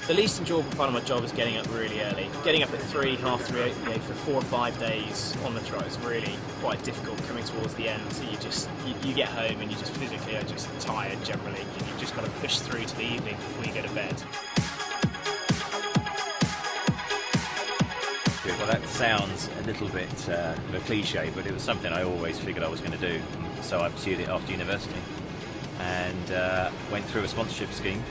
The least enjoyable part of my job is getting up really early. Getting up at 3, half 3, for 4 or 5 days on the trot is really quite difficult coming towards the end. So you get home and you just physically are just tired generally. You've just got to push through to the evening before you go to bed. Well, that sounds a little bit of a cliche, but it was something I always figured I was going to do. So I pursued it after university and went through a sponsorship scheme.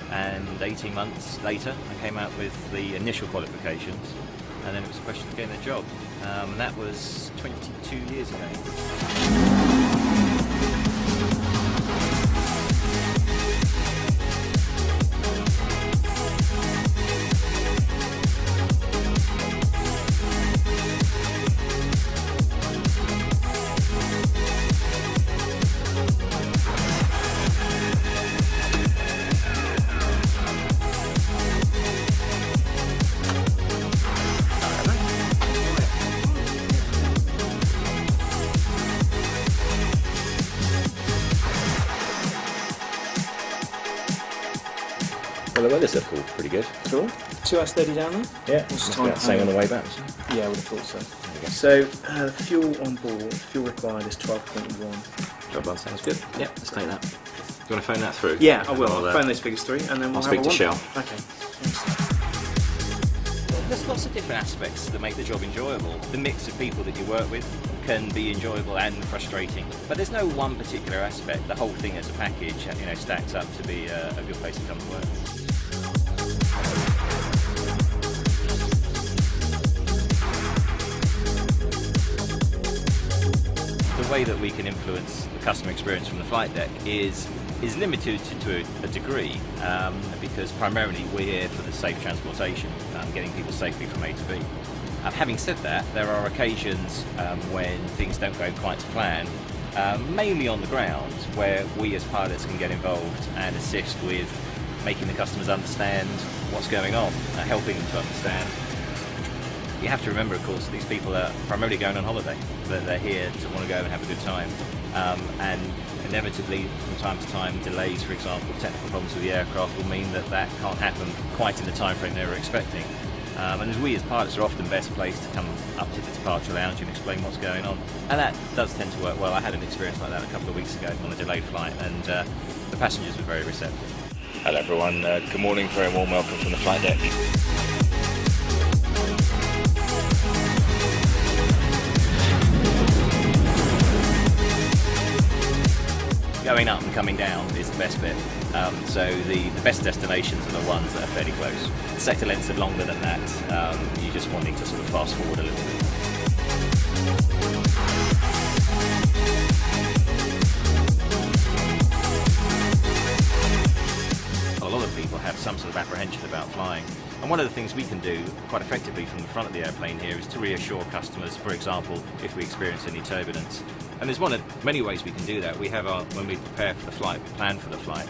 And 18 months later, I came out with the initial qualifications, and then it was a question of getting a job. And that was 22 years ago. Well, the weather's all pretty good. Cool. 2 hours 30 down there? Yeah, it's about the same on the way back. Yeah, I would have thought so. So, fuel on board, fuel required is 12.1. Job done, sounds good. Yeah, let's take that. Do you want to phone that through? Yeah, I will. I'll phone those figures through and then we'll I'll speak to Shell. Okay. There's lots of different aspects that make the job enjoyable. The mix of people that you work with can be enjoyable and frustrating, but there's no one particular aspect. The whole thing as a package, stacks up to be a good place to come to work. The way that we can influence the customer experience from the flight deck is limited to a degree because primarily we're here for the safe transportation, getting people safely from A to B. Having said that, there are occasions when things don't go quite to plan, mainly on the ground, where we as pilots can get involved and assist with making the customers understand what's going on, helping them to understand. You have to remember, of course, these people are primarily going on holiday. They're here to want to go and have a good time. And inevitably, from time to time, delays, for example, technical problems with the aircraft will mean that can't happen quite in the time frame they were expecting. And as we as pilots are often best placed to come up to the departure lounge and explain what's going on. And that does tend to work well. I had an experience like that a couple of weeks ago on a delayed flight, and the passengers were very receptive. Hello everyone, good morning, very warm welcome from the flight deck. Going up and coming down is the best bit. So the best destinations are the ones that are fairly close. The sector lengths are longer than that. You're just wanting to sort of fast forward a little bit. A lot of people have some sort of apprehension about flying. And one of the things we can do quite effectively from the front of the airplane here is to reassure customers, for example, if we experience any turbulence. And there's one of many ways we can do that. We have when we prepare for the flight, we plan for the flight,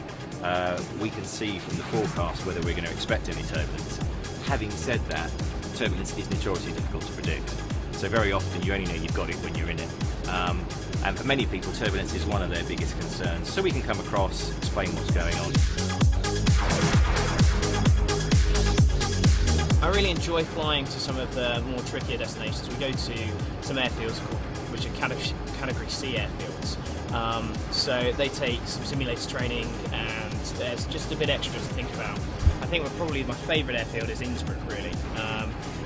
we can see from the forecast whether we're going to expect any turbulence. Having said that, turbulence is notoriously difficult to predict. So very often you only know you've got it when you're in it. And for many people, turbulence is one of their biggest concerns. So we can come across, explain what's going on. I really enjoy flying to some of the more trickier destinations. We go to some airfields which are Category C airfields. So they take some simulator training, and there's just a bit extra to think about. I think probably my favourite airfield is Innsbruck, really.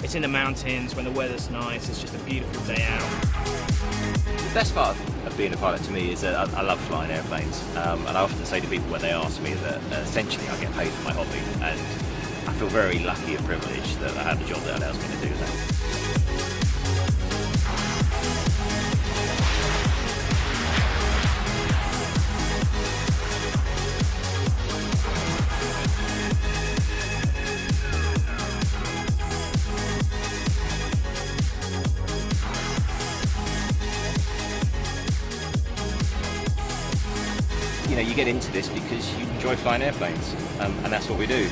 It's in the mountains when the weather's nice, it's just a beautiful day out. The best part of being a pilot to me is that I love flying airplanes, and I often say to people when they ask me that essentially I get paid for my hobby, and I feel very lucky and privileged that I have a job that allows me to do that. You know, you get into this because you enjoy flying airplanes, and that's what we do.